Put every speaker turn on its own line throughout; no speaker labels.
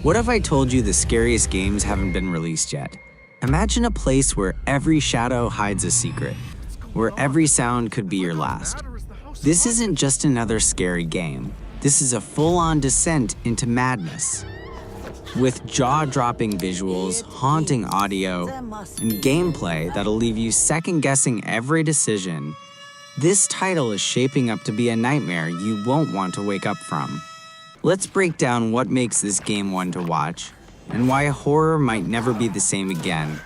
What if I told you the scariest games haven't been released yet? Imagine a place where every shadow hides a secret, where every sound could be your last. This isn't just another scary game. This is a full-on descent into madness. With jaw-dropping visuals, haunting audio, and gameplay that'll leave you second-guessing every decision, this title is shaping up to be a nightmare you won't want to wake up from. Let's break down what makes this game one to watch, and why horror might never be the same again.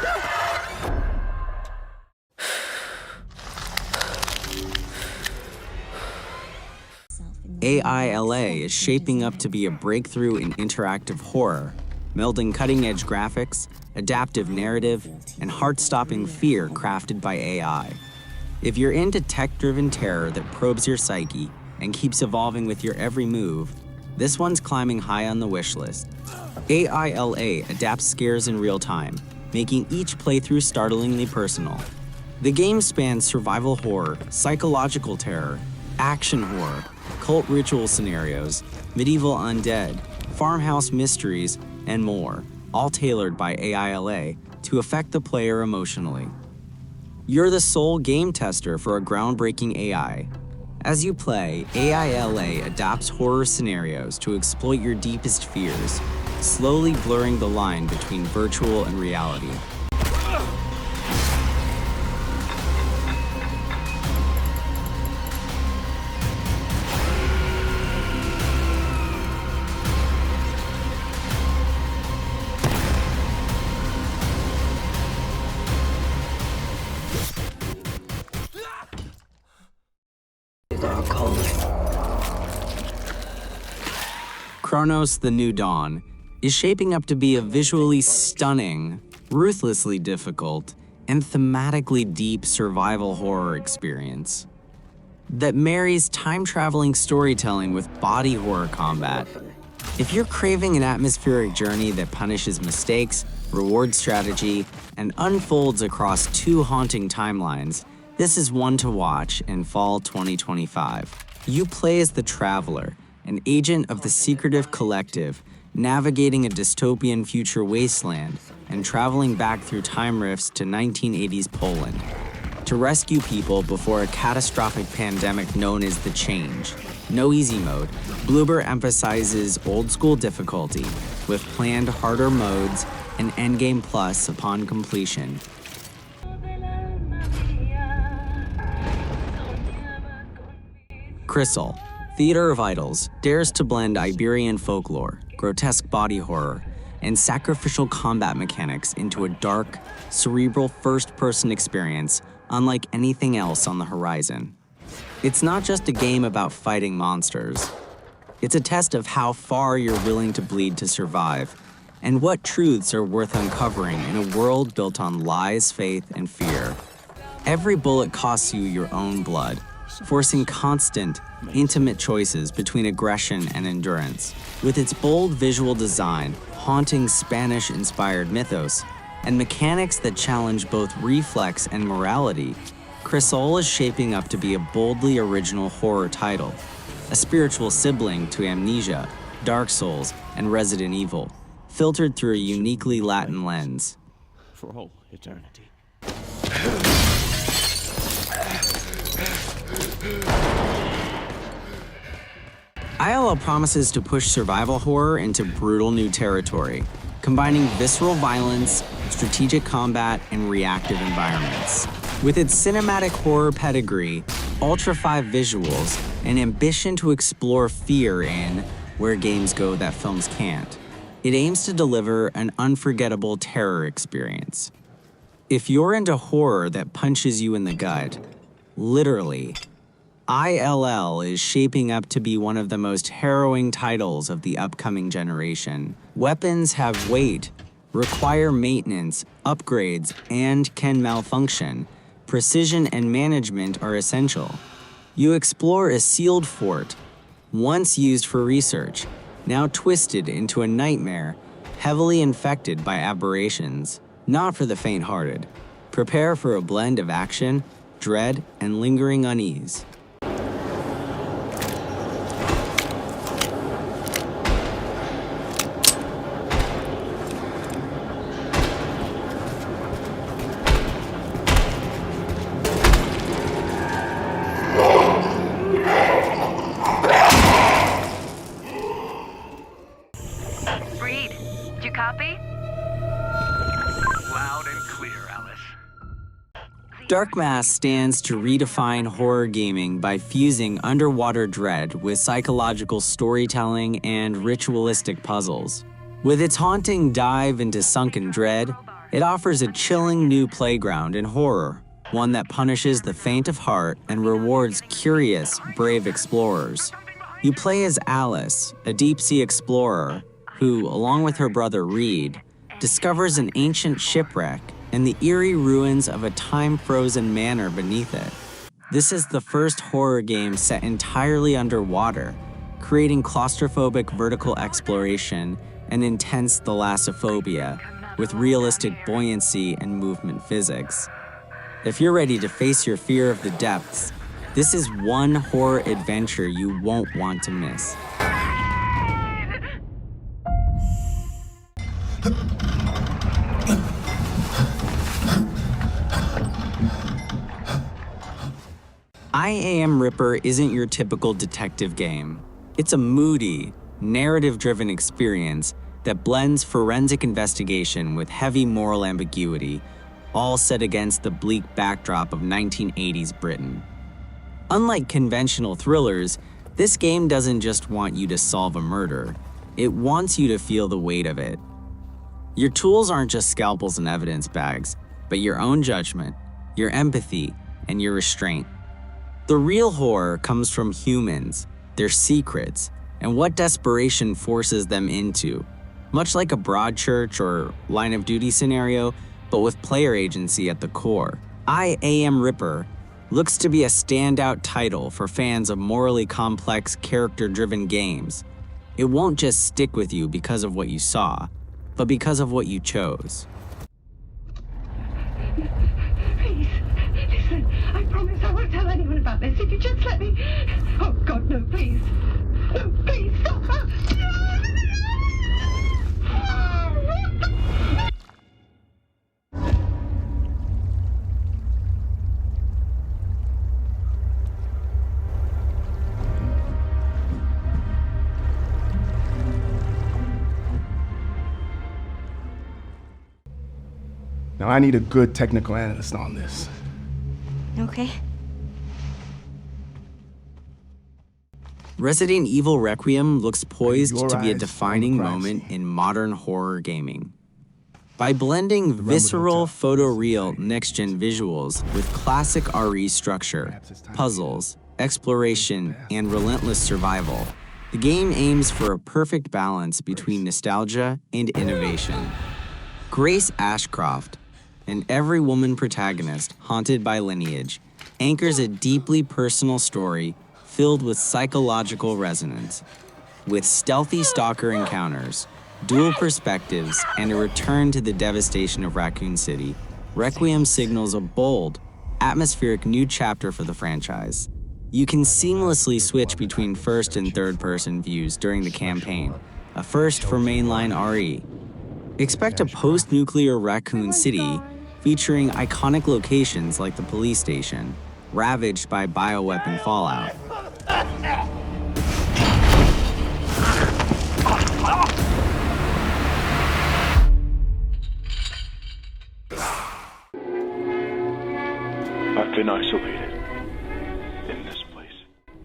A.I.L.A. is shaping up to be a breakthrough in interactive horror, melding cutting-edge graphics, adaptive narrative, and heart-stopping fear crafted by AI. If you're into tech-driven terror that probes your psyche and keeps evolving with your every move, this one's climbing high on the wish list. A.I.L.A. adapts scares in real time, making each playthrough startlingly personal. The game spans survival horror, psychological terror, action horror, cult ritual scenarios, medieval undead, farmhouse mysteries, and more, all tailored by A.I.L.A. to affect the player emotionally. You're the sole game tester for a groundbreaking AI. As you play, A.I.L.A. adapts horror scenarios to exploit your deepest fears, slowly blurring the line between virtual and reality. Cronos: The New Dawn is shaping up to be a visually stunning, ruthlessly difficult, and thematically deep survival horror experience that marries time-traveling storytelling with body horror combat. If you're craving an atmospheric journey that punishes mistakes, rewards strategy, and unfolds across two haunting timelines, this is one to watch in fall 2025. You play as the Traveler, an agent of the secretive collective, navigating a dystopian future wasteland and traveling back through time rifts to 1980s Poland to rescue people before a catastrophic pandemic known as the Change. No easy mode. Bloober emphasizes old-school difficulty with planned harder modes and endgame plus upon completion. Crisol, Theater of Idols, dares to blend Iberian folklore, grotesque body horror, and sacrificial combat mechanics into a dark, cerebral first-person experience unlike anything else on the horizon. It's not just a game about fighting monsters. It's a test of how far you're willing to bleed to survive, and what truths are worth uncovering in a world built on lies, faith, and fear. Every bullet costs you your own blood, forcing constant, intimate choices between aggression and endurance. With its bold visual design, haunting Spanish-inspired mythos, and mechanics that challenge both reflex and morality, Crisol is shaping up to be a boldly original horror title, a spiritual sibling to Amnesia, Dark Souls, and Resident Evil, filtered through a uniquely Latin lens.
For all eternity.
A.I.L.A. promises to push survival horror into brutal new territory, combining visceral violence, strategic combat, and reactive environments. With its cinematic horror pedigree, Ultra 5 visuals, and ambition to explore fear in where games go that films can't, it aims to deliver an unforgettable terror experience. If you're into horror that punches you in the gut, literally, A.I.L.A. is shaping up to be one of the most harrowing titles of the upcoming generation. Weapons have weight, require maintenance, upgrades, and can malfunction. Precision and management are essential. You explore a sealed fort, once used for research, now twisted into a nightmare, heavily infected by aberrations. Not for the faint-hearted. Prepare for a blend of action, dread, and lingering unease.
Copy?
Loud and clear, Alice.
Dark Mass stands to redefine horror gaming by fusing underwater dread with psychological storytelling and ritualistic puzzles. With its haunting dive into sunken dread, it offers a chilling new playground in horror, one that punishes the faint of heart and rewards curious, brave explorers. You play as Alice, a deep-sea explorer who, along with her brother Reed, discovers an ancient shipwreck and the eerie ruins of a time-frozen manor beneath it. This is the first horror game set entirely underwater, creating claustrophobic vertical exploration and intense thalassophobia with realistic buoyancy and movement physics. If you're ready to face your fear of the depths, this is one horror adventure you won't want to miss. I.A.M. Ripper isn't your typical detective game. It's a moody, narrative-driven experience that blends forensic investigation with heavy moral ambiguity, all set against the bleak backdrop of 1980s Britain. Unlike conventional thrillers, this game doesn't just want you to solve a murder, it wants you to feel the weight of it. Your tools aren't just scalpels and evidence bags, but your own judgment, your empathy, and your restraint. The real horror comes from humans, their secrets, and what desperation forces them into, much like a Broadchurch or Line of Duty scenario, but with player agency at the core. I.A.M. Ripper looks to be a standout title for fans of morally complex, character-driven games. It won't just stick with you because of what you saw, but because of what you chose.
Please, listen, I promise I won't tell anyone about this if you just let me... Oh, God, no, please. No, please, stop her!
Now I need a good technical analyst on this.
Okay.
Resident Evil Requiem looks poised
Your
to be a
eyes
defining
on the crime
moment
scene.
in modern horror gaming. By blending
Rumble
visceral,
Hotel.
photoreal, next-gen visuals with classic RE structure, puzzles, exploration, and relentless survival, the game aims for a perfect balance between nostalgia and innovation. Grace Ashcroft, an every woman protagonist haunted by lineage, anchors a deeply personal story filled with psychological resonance. With stealthy stalker encounters, dual perspectives, and a return to the devastation of Raccoon City, Requiem signals a bold, atmospheric new chapter for the franchise. You can seamlessly switch between first and third-person views during the campaign, a first for mainline RE. Expect a post-nuclear Raccoon City featuring iconic locations like the police station, ravaged by bioweapon fallout.
I've been isolated in this place.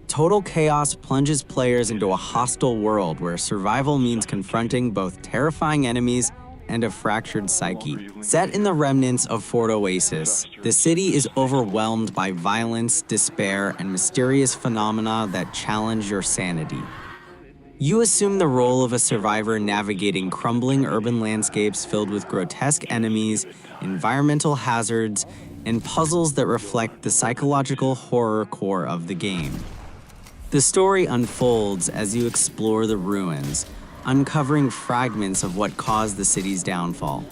Total Chaos plunges players into a hostile world where survival means confronting both terrifying enemies and a fractured psyche. Set in the remnants of Fort Oasis, the city is overwhelmed by violence, despair, and mysterious phenomena that challenge your sanity. You assume the role of a survivor navigating crumbling urban landscapes filled with grotesque enemies, environmental hazards, and puzzles that reflect the psychological horror core of the game. The story unfolds as you explore the ruins, uncovering fragments of what caused the city's downfall.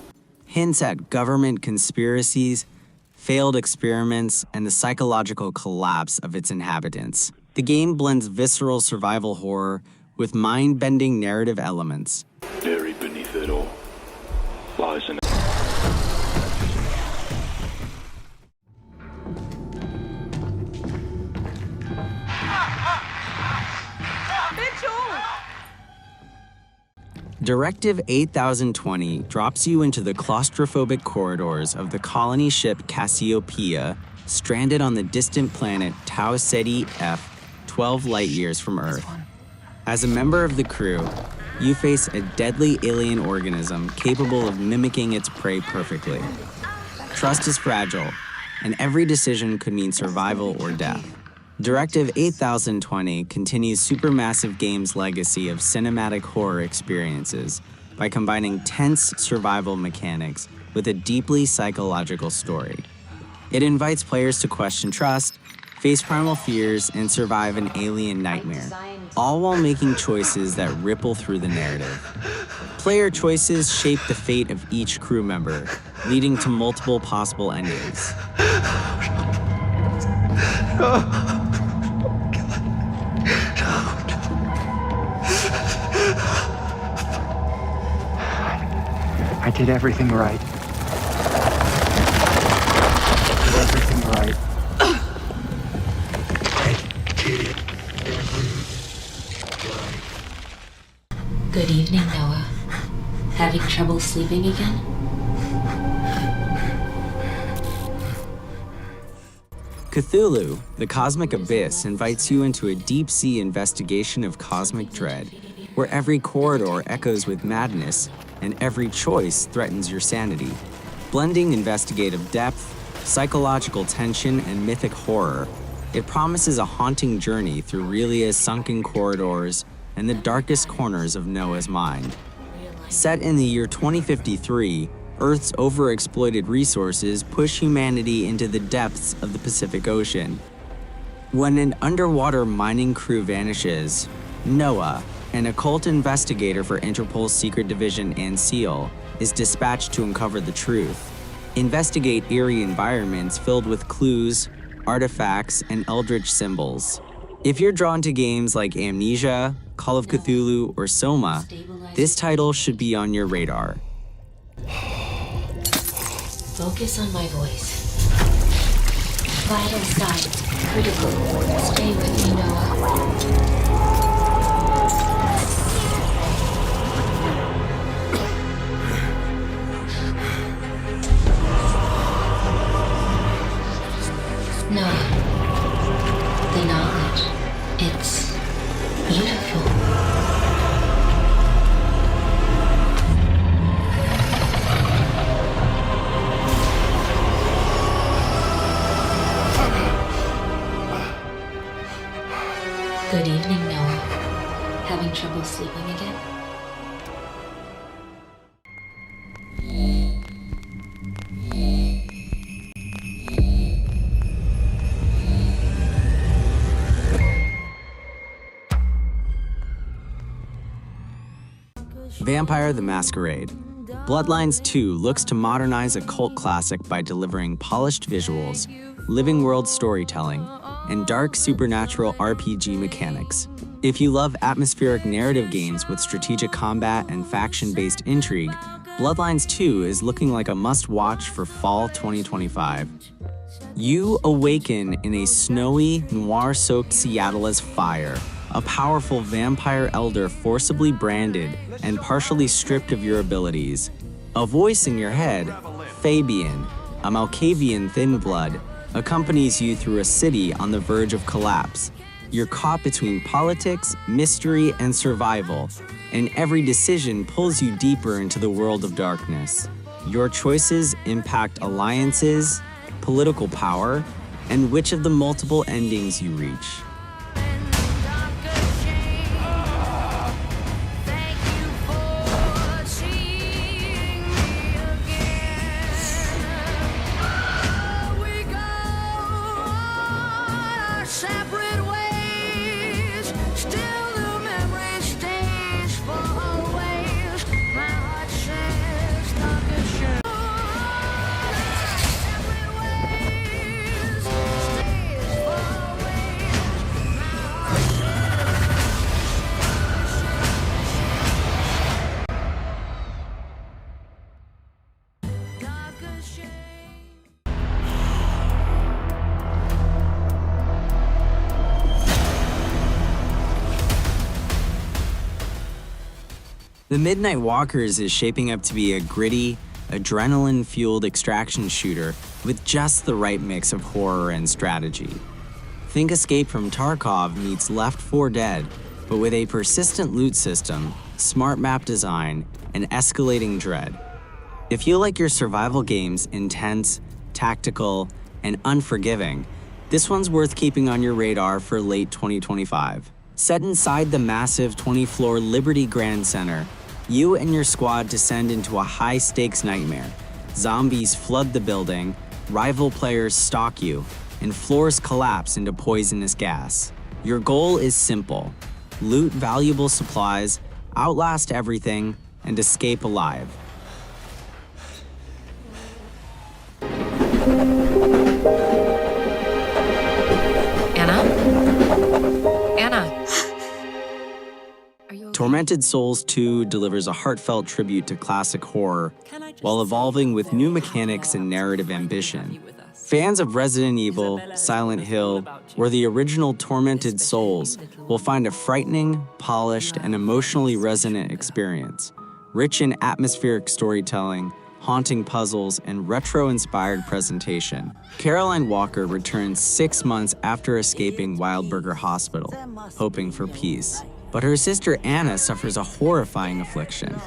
Hints at government conspiracies, failed experiments, and the psychological collapse of its inhabitants. The game blends visceral survival horror with mind-bending narrative elements.
Buried beneath it all lies an
Directive 8020 drops you into the claustrophobic corridors of the colony ship Cassiopeia, stranded on the distant planet Tau Ceti F, 12 light-years from Earth. As a member of the crew, you face a deadly alien organism capable of mimicking its prey perfectly. Trust is fragile, and every decision could mean survival or death. Directive 8020 continues Supermassive Games' legacy of cinematic horror experiences by combining tense survival mechanics with a deeply psychological story. It invites players to question trust, face primal fears, and survive an alien nightmare, all while making choices that ripple through the narrative. Player choices shape the fate of each crew member, leading to multiple possible endings.
I did everything right. I did everything right.
Good evening, Noah. Having trouble sleeping again?
Cthulhu, the Cosmic Abyss, invites you into a deep-sea investigation of cosmic dread, where every corridor echoes with madness and every choice threatens your sanity. Blending investigative depth, psychological tension, and mythic horror, it promises a haunting journey through Relia's sunken corridors and the darkest corners of Noah's mind. Set in the year 2053, Earth's overexploited resources push humanity into the depths of the Pacific Ocean. When an underwater mining crew vanishes, Noah, an occult investigator for Interpol's secret division A.I.L.A, is dispatched to uncover the truth. Investigate eerie environments filled with clues, artifacts, and eldritch symbols. If you're drawn to games like Amnesia, Call of Cthulhu, or Soma, this title should be on your radar.
Focus on my voice. Vital signs, critical. Stay with me, Noah. Noah, the knowledge, it's beautiful. Good evening, Noah. Having trouble sleeping again?
Vampire the Masquerade. Bloodlines 2 looks to modernize a cult classic by delivering polished visuals, living world storytelling, and dark supernatural RPG mechanics. If you love atmospheric narrative games with strategic combat and faction-based intrigue, Bloodlines 2 is looking like a must-watch for fall 2025. You awaken in a snowy, noir-soaked Seattle as fire, a powerful vampire elder forcibly branded and partially stripped of your abilities. A voice in your head, Fabian, a Malkavian thin blood, accompanies you through a city on the verge of collapse. You're caught between politics, mystery, and survival, and every decision pulls you deeper into the world of darkness. Your choices impact alliances, political power, and which of the multiple endings you reach. The Midnight Walkers is shaping up to be a gritty, adrenaline-fueled extraction shooter with just the right mix of horror and strategy. Think Escape from Tarkov meets Left 4 Dead, but with a persistent loot system, smart map design, and escalating dread. If you like your survival games intense, tactical, and unforgiving, this one's worth keeping on your radar for late 2025. Set inside the massive 20-floor Liberty Grand Center, you and your squad descend into a high-stakes nightmare. Zombies flood the building, rival players stalk you, and floors collapse into poisonous gas. Your goal is simple: loot valuable supplies, outlast everything, and escape alive.
Anna? Are you okay?
Tormented Souls 2 delivers a heartfelt tribute to classic horror while evolving with new mechanics and narrative ambition. Fans of Resident Evil, Silent Hill, or the original Tormented Souls will find a frightening, polished, and emotionally resonant experience, rich in atmospheric storytelling, haunting puzzles, and retro-inspired presentation. Caroline Walker returns 6 months after escaping Wildberger Hospital, hoping for peace. But her sister Anna suffers a horrifying affliction: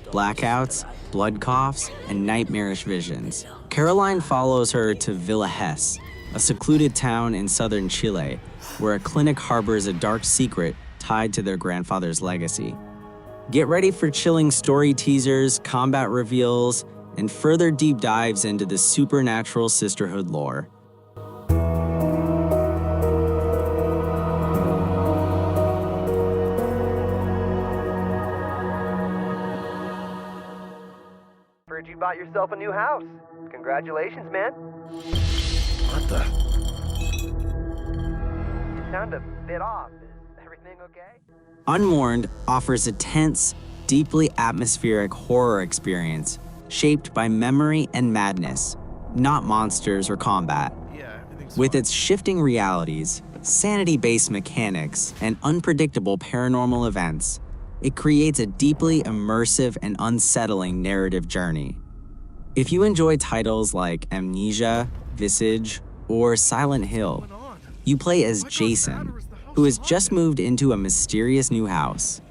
blackouts, blood coughs, and nightmarish visions. Caroline follows her to Villa Hesse, a secluded town in southern Chile, where a clinic harbors a dark secret tied to their grandfather's legacy. Get ready for chilling story teasers, combat reveals, and further deep dives into the supernatural sisterhood lore.
Heard you bought yourself a new house. Congratulations, man.
What the?
You sound a bit off. Is everything okay?
Unmourned offers a tense, deeply atmospheric horror experience shaped by memory and madness, not monsters or combat. With its shifting realities, sanity-based mechanics, and unpredictable paranormal events, it creates a deeply immersive and unsettling narrative journey. If you enjoy titles like Amnesia, Visage, or Silent Hill, you play as Jason, who has just moved into a mysterious new house.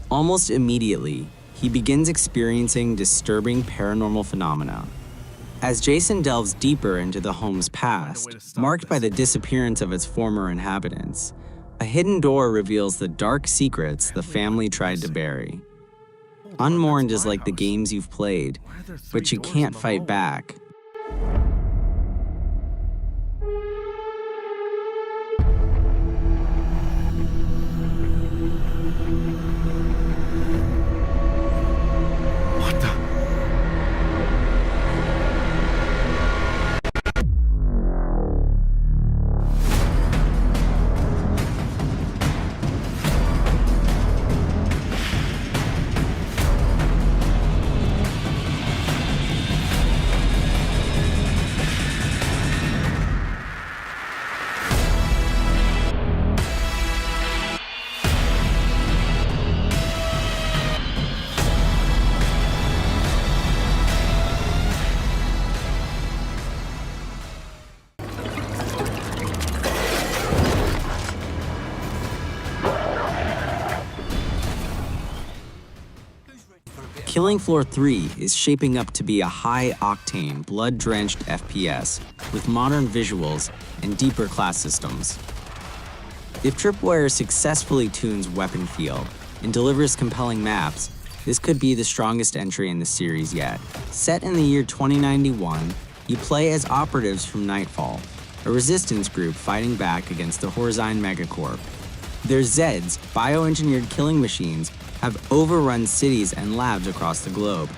Almost immediately, he begins experiencing disturbing paranormal phenomena. As Jason delves deeper into the home's past, marked by the disappearance of its former inhabitants, a hidden door reveals the dark secrets the family tried to bury. Unmourned is like the games you've played, but you can't fight back. Killing Floor 3 is shaping up to be a high-octane, blood-drenched FPS with modern visuals and deeper class systems. If Tripwire successfully tunes weapon feel and delivers compelling maps, this could be the strongest entry in the series yet. Set in the year 2091, you play as operatives from Nightfall, a resistance group fighting back against the Horzine Megacorp. Their Zeds, bioengineered killing machines, have overrun cities and labs across the globe.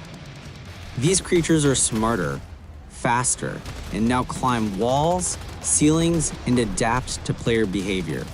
These creatures are smarter, faster, and now climb walls, ceilings, and adapt to player behavior.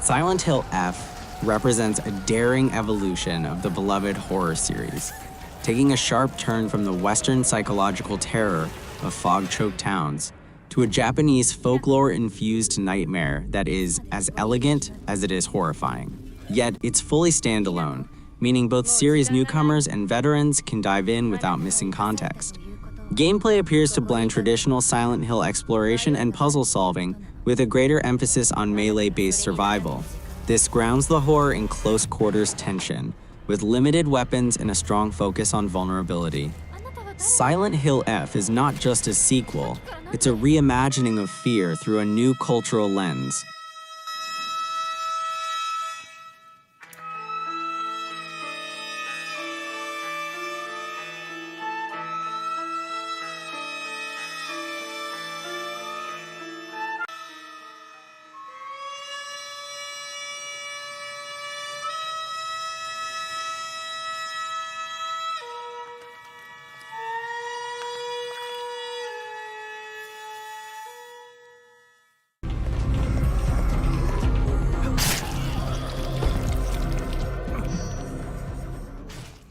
Silent Hill F represents a daring evolution of the beloved horror series, taking a sharp turn from the Western psychological terror of fog-choked towns to a Japanese folklore-infused nightmare that is as elegant as it is horrifying. Yet it's fully standalone, meaning both series newcomers and veterans can dive in without missing context. Gameplay appears to blend traditional Silent Hill exploration and puzzle solving with a greater emphasis on melee-based survival. This grounds the horror in close quarters tension, with limited weapons and a strong focus on vulnerability. Silent Hill F is not just a sequel, it's a reimagining of fear through a new cultural lens.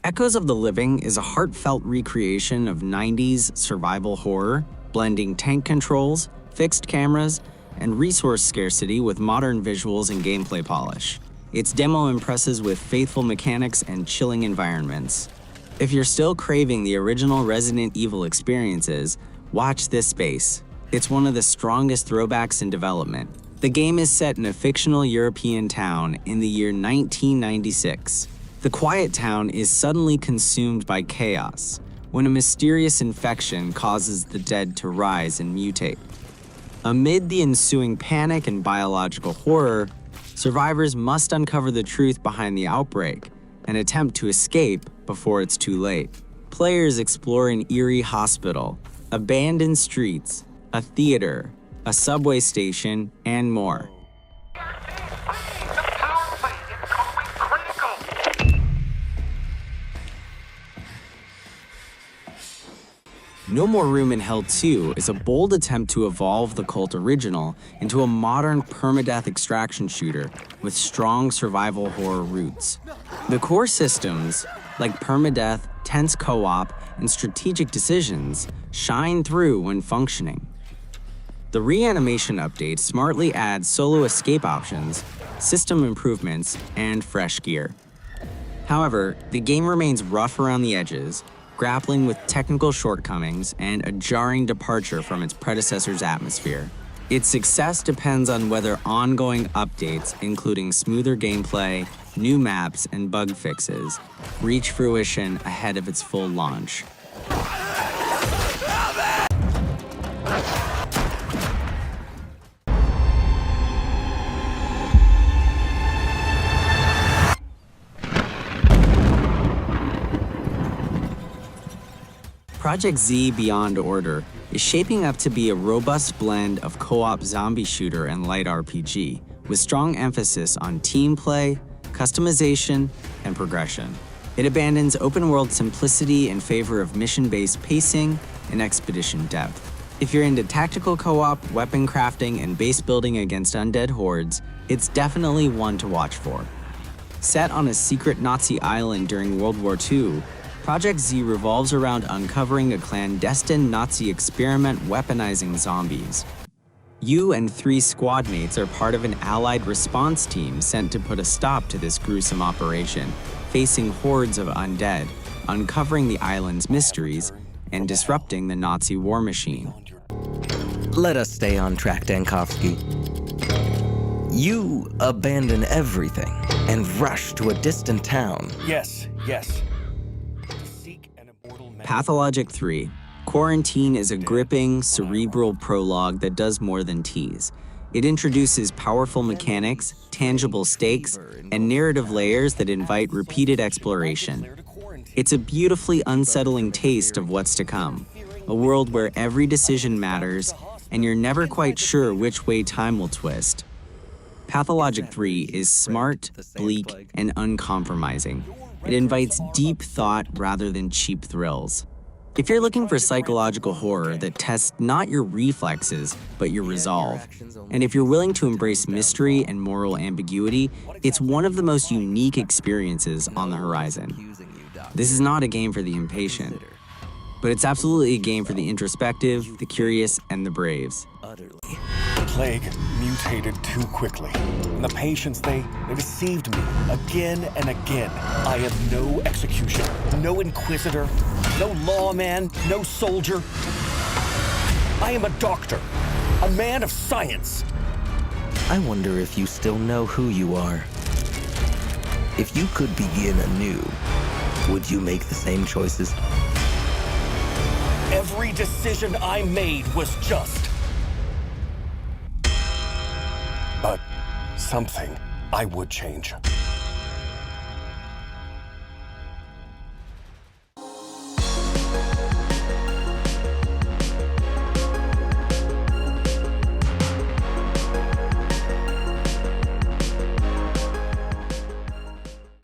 Echoes of the Living is a heartfelt recreation of 90s survival horror, blending tank controls, fixed cameras, and resource scarcity with modern visuals and gameplay polish. Its demo impresses with faithful mechanics and chilling environments. If you're still craving the original Resident Evil experiences, watch this space. It's one of the strongest throwbacks in development. The game is set in a fictional European town in the year 1996. The quiet town is suddenly consumed by chaos when a mysterious infection causes the dead to rise and mutate. Amid the ensuing panic and biological horror, survivors must uncover the truth behind the outbreak and attempt to escape before it's too late. Players explore an eerie hospital, abandoned streets, a theater, a subway station, and more. No More Room in Hell 2 is a bold attempt to evolve the cult original into a modern permadeath extraction shooter with strong survival horror roots. The core systems, like permadeath, tense co-op, and strategic decisions, shine through when functioning. The reanimation update smartly adds solo escape options, system improvements, and fresh gear. However, the game remains rough around the edges, grappling with technical shortcomings and a jarring departure from its predecessor's atmosphere. Its success depends on whether ongoing updates, including smoother gameplay, new maps, and bug fixes, reach fruition ahead of its full launch. Projekt Z Beyond Order is shaping up to be a robust blend of co-op zombie shooter and light RPG, with strong emphasis on team play, customization, and progression. It abandons open-world simplicity in favor of mission-based pacing and expedition depth. If you're into tactical co-op, weapon crafting, and base building against undead hordes, it's definitely one to watch for. Set on a secret Nazi island during World War II, Projekt Z revolves around uncovering a clandestine Nazi experiment weaponizing zombies. You and 3 squad mates are part of an Allied response team sent to put a stop to this gruesome operation, facing hordes of undead, uncovering the island's mysteries, and disrupting the Nazi war machine.
Let us stay on track, Dankovsky. You abandon everything and rush to a distant town.
Yes.
Pathologic 3. Quarantine is a gripping, cerebral prologue that does more than tease. It introduces powerful mechanics, tangible stakes, and narrative layers that invite repeated exploration. It's a beautifully unsettling taste of what's to come, a world where every decision matters, and you're never quite sure which way time will twist. Pathologic 3 is smart, bleak, and uncompromising. It invites deep thought rather than cheap thrills. If you're looking for psychological horror that tests not your reflexes, but your resolve, and if you're willing to embrace mystery and moral ambiguity, it's one of the most unique experiences on the horizon. This is not a game for the impatient, but it's absolutely a game for the introspective, the curious, and the braves.
The plague mutated too quickly. And the patients, they deceived me again and again. I am no executioner, no inquisitor, no lawman, no soldier. I am a doctor, a man of science.
I wonder if you still know who you are. If you could begin anew, would you make the same choices?
Every decision I made was just. But something I would change.